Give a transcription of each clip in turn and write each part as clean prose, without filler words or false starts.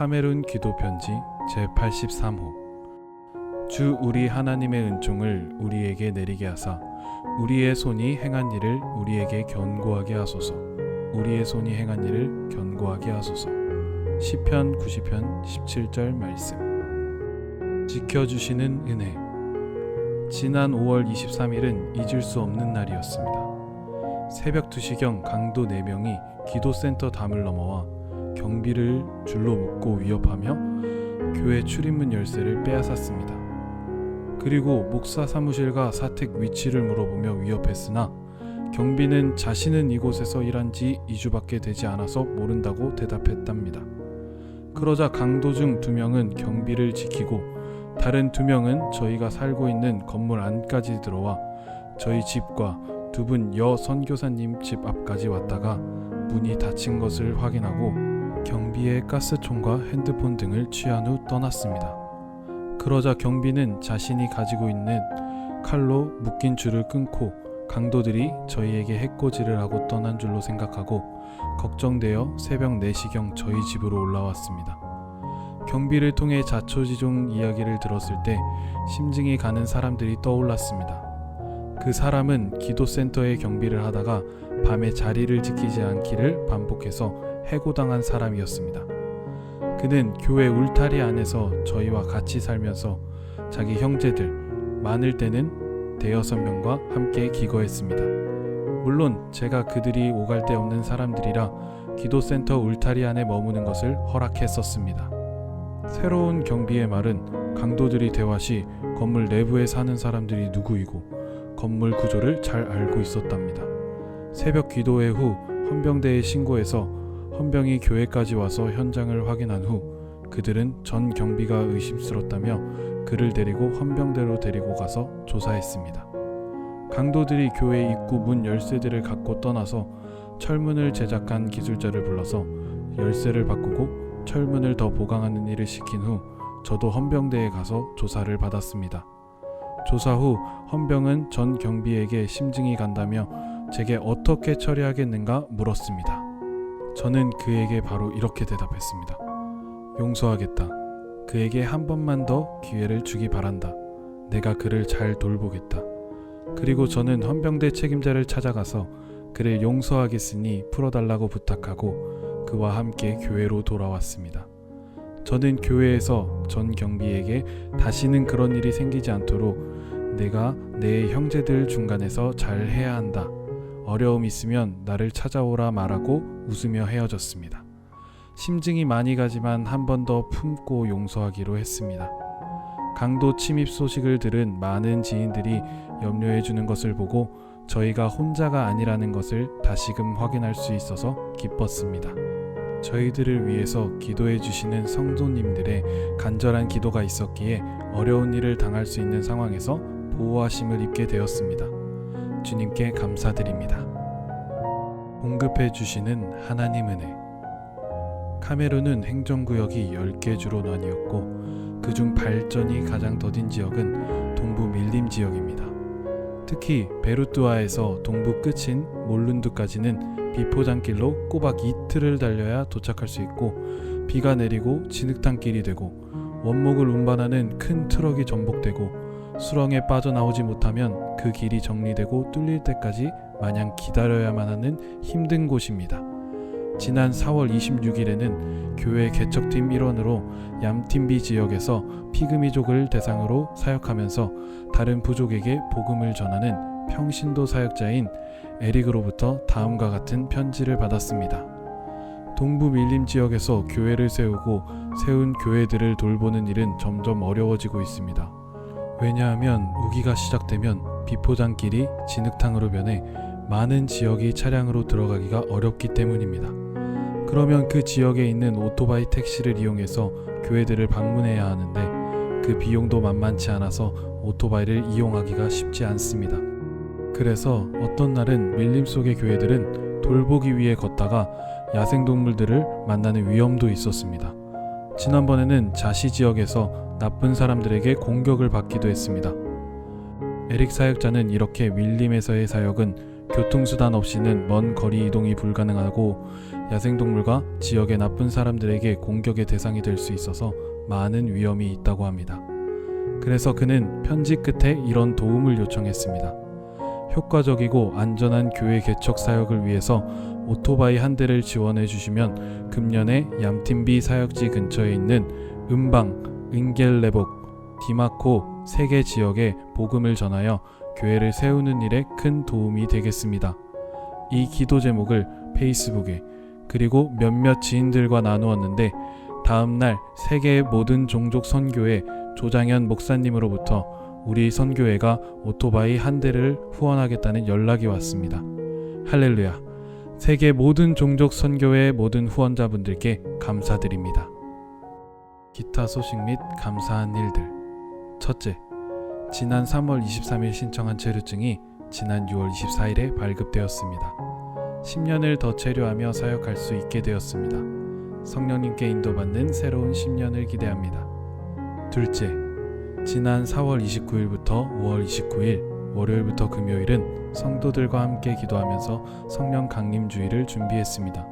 카메룬 기도편지 제83호. 주 우리 하나님의 은총을 우리에게 내리게 하사 우리의 손이 행한 일을 우리에게 견고하게 하소서. 우리의 손이 행한 일을 견고하게 하소서. 시편 90편 17절 말씀. 지켜주시는 은혜. 지난 5월 23일은 잊을 수 없는 날이었습니다. 새벽 2시경 강도 4명이 기도센터 담을 넘어와 경비를 줄로 묶고 위협하며 교회 출입문 열쇠를 빼앗았습니다. 그리고 목사 사무실과 사택 위치를 물어보며 위협했으나 경비는 자신은 이곳에서 일한 지 2주밖에 되지 않아서 모른다고 대답했답니다. 그러자 강도 중 2명은 경비를 지키고 다른 2명은 저희가 살고 있는 건물 안까지 들어와 저희 집과 2분 여 선교사님 집 앞까지 왔다가 문이 닫힌 것을 확인하고 경비의 가스총과 핸드폰 등을 취한 후 떠났습니다. 그러자 경비는 자신이 가지고 있는 칼로 묶인 줄을 끊고 강도들이 저희에게 해코지를 하고 떠난 줄로 생각하고 걱정되어 새벽 4시경 저희 집으로 올라왔습니다. 경비를 통해 자초지종 이야기를 들었을 때 심증이 가는 사람들이 떠올랐습니다. 그 사람은 기도센터의 경비를 하다가 밤에 자리를 지키지 않기를 반복해서 해고당한 사람이었습니다. 그는 교회 울타리 안에서 저희와 같이 살면서 자기 형제들, 많을 때는 5-6명과 함께 기거했습니다. 물론 제가 그들이 오갈 데 없는 사람들이라 기도센터 울타리 안에 머무는 것을 허락했었습니다. 새로운 경비의 말은 강도들이 대화 시 건물 내부에 사는 사람들이 누구이고 건물 구조를 잘 알고 있었답니다. 새벽 기도회 후 헌병대에 신고해서 헌병이 교회까지 와서 현장을 확인한 후 그들은 전 경비가 의심스럽다며 그를 데리고 헌병대로 데리고 가서 조사했습니다. 강도들이 교회 입구 문 열쇠들을 갖고 떠나서 철문을 제작한 기술자를 불러서 열쇠를 바꾸고 철문을 더 보강하는 일을 시킨 후 저도 헌병대에 가서 조사를 받았습니다. 조사 후 헌병은 전 경비에게 심증이 간다며 제게 어떻게 처리하겠는가 물었습니다. 저는 그에게 바로 이렇게 대답했습니다. 용서하겠다. 그에게 한 번만 더 기회를 주기 바란다. 내가 그를 잘 돌보겠다. 그리고 저는 헌병대 책임자를 찾아가서 그를 용서하겠으니 풀어달라고 부탁하고 그와 함께 교회로 돌아왔습니다. 저는 교회에서 전 경비에게 다시는 그런 일이 생기지 않도록 내가 내 형제들 중간에서 잘 해야 한다. 어려움 있으면 나를 찾아오라 말하고 웃으며 헤어졌습니다. 심증이 많이 가지만 한 번 더 품고 용서하기로 했습니다. 강도 침입 소식을 들은 많은 지인들이 염려해 주는 것을 보고 저희가 혼자가 아니라는 것을 다시금 확인할 수 있어서 기뻤습니다. 저희들을 위해서 기도해 주시는 성도님들의 간절한 기도가 있었기에 어려운 일을 당할 수 있는 상황에서 보호하심을 입게 되었습니다. 주님께 감사드립니다. 공급해 주시는 하나님 은혜. 카메룬은 행정구역이 10개 주로 나뉘었고 그중 발전이 가장 더딘 지역은 동부 밀림 지역입니다. 특히 베루뚜아에서 동부 끝인 몰룬드까지는 비포장길로 꼬박 이틀을 달려야 도착할 수 있고 비가 내리고 진흙탕길이 되고 원목을 운반하는 큰 트럭이 전복되고 수렁에 빠져나오지 못하면 그 길이 정리되고 뚫릴 때까지 마냥 기다려야만 하는 힘든 곳입니다. 지난 4월 26일에는 교회 개척팀 일원으로 얌팀비 지역에서 피그미족을 대상으로 사역하면서 다른 부족에게 복음을 전하는 평신도 사역자인 에릭으로부터 다음과 같은 편지를 받았습니다. 동부 밀림 지역에서 교회를 세우고 세운 교회들을 돌보는 일은 점점 어려워지고 있습니다. 왜냐하면 우기가 시작되면 비포장길이 진흙탕으로 변해 많은 지역이 차량으로 들어가기가 어렵기 때문입니다. 그러면 그 지역에 있는 오토바이 택시를 이용해서 교회들을 방문해야 하는데 그 비용도 만만치 않아서 오토바이를 이용하기가 쉽지 않습니다. 그래서 어떤 날은 밀림 속의 교회들은 돌보기 위해 걷다가 야생동물들을 만나는 위험도 있었습니다. 지난번에는 자시 지역에서 나쁜 사람들에게 공격을 받기도 했습니다. 에릭 사역자는 이렇게 밀림에서의 사역은 교통수단 없이는 먼 거리 이동이 불가능하고 야생동물과 지역의 나쁜 사람들에게 공격의 대상이 될 수 있어서 많은 위험이 있다고 합니다. 그래서 그는 편지 끝에 이런 도움을 요청했습니다. 효과적이고 안전한 교회 개척 사역을 위해서 오토바이 한 대를 지원해 주시면 금년에 얌틴비 사역지 근처에 있는 음방, 은겔레복, 디마코 3개 지역에 복음을 전하여 교회를 세우는 일에 큰 도움이 되겠습니다. 이 기도 제목을 페이스북에 그리고 몇몇 지인들과 나누었는데 다음날 세계의 모든 종족 선교회 조장현 목사님으로부터 우리 선교회가 오토바이 한 대를 후원하겠다는 연락이 왔습니다. 할렐루야. 세계 모든 종족 선교회 모든 후원자분들께 감사드립니다. 기타 소식 및 감사한 일들. 첫째, 지난 3월 23일 신청한 체류증이 지난 6월 24일에 발급되었습니다. 10년을 더 체류하며 사역할 수 있게 되었습니다. 성령님께 인도받는 새로운 10년을 기대합니다. 둘째, 지난 4월 29일부터 5월 29일 월요일부터 금요일은 성도들과 함께 기도하면서 성령 강림 주일을 준비했습니다.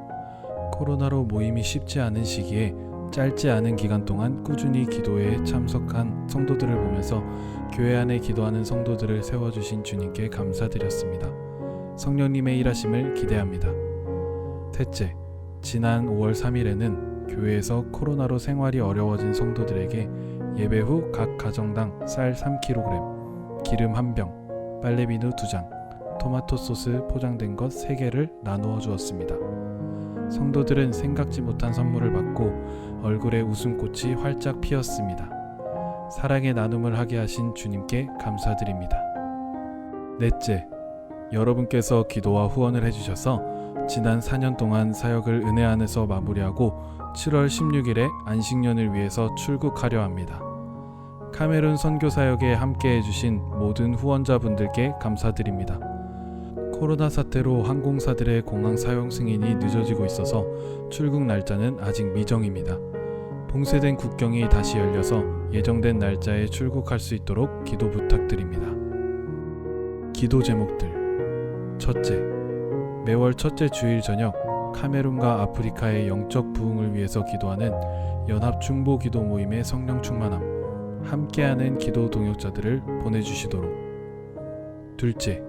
코로나로 모임이 쉽지 않은 시기에 짧지 않은 기간 동안 꾸준히 기도회에 참석한 성도들을 보면서 교회 안에 기도하는 성도들을 세워주신 주님께 감사드렸습니다. 성령님의 일하심을 기대합니다. 셋째, 지난 5월 3일에는 교회에서 코로나로 생활이 어려워진 성도들에게 예배 후 각 가정당 쌀 3kg, 기름 1병, 빨래비누 2장, 토마토 소스 포장된 것 3개를 나누어 주었습니다. 성도들은 생각지 못한 선물을 받고 얼굴에 웃음꽃이 활짝 피었습니다. 사랑의 나눔을 하게 하신 주님께 감사드립니다. 넷째, 여러분께서 기도와 후원을 해주셔서 지난 4년 동안 사역을 은혜 안에서 마무리하고 7월 16일에 안식년을 위해서 출국하려 합니다. 카메룬 선교사역에 함께 해주신 모든 후원자분들께 감사드립니다. 코로나 사태로 항공사들의 공항 사용 승인이 늦어지고 있어서 출국 날짜는 아직 미정입니다. 봉쇄된 국경이 다시 열려서 예정된 날짜에 출국할 수 있도록 기도 부탁드립니다. 기도 제목들. 첫째, 매월 첫째 주일 저녁 카메룬과 아프리카의 영적 부흥을 위해서 기도하는 연합 중보 기도 모임의 성령 충만함, 함께하는 기도 동역자들을 보내주시도록. 둘째,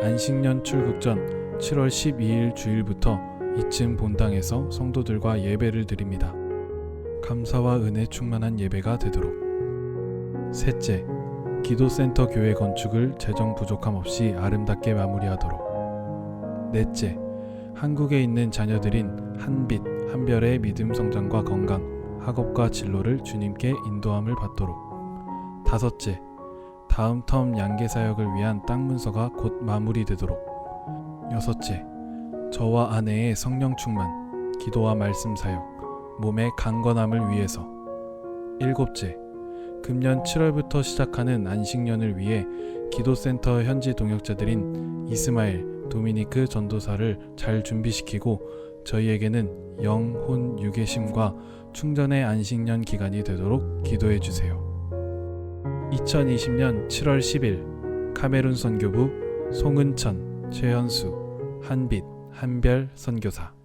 안식년 출국 전 7월 12일 주일부터 2층 본당에서 성도들과 예배를 드립니다. 감사와 은혜 충만한 예배가 되도록. 셋째, 기도센터 교회 건축을 재정 부족함 없이 아름답게 마무리하도록. 넷째, 한국에 있는 자녀들인 한빛, 한별의 믿음 성장과 건강, 학업과 진로를 주님께 인도함을 받도록. 다섯째, 다음 텀 양계 사역을 위한 땅 문서가 곧 마무리되도록. 여섯째, 저와 아내의 성령 충만, 기도와 말씀 사역, 몸의 강건함을 위해서. 일곱째, 금년 7월부터 시작하는 안식년을 위해 기도센터 현지 동역자들인 이스마엘, 도미니크 전도사를 잘 준비시키고 저희에게는 영, 혼, 유계심과 충전의 안식년 기간이 되도록 기도해 주세요. 2020년 7월 10일 카메룬 선교부 송은천, 최현수, 한빛, 한별 선교사.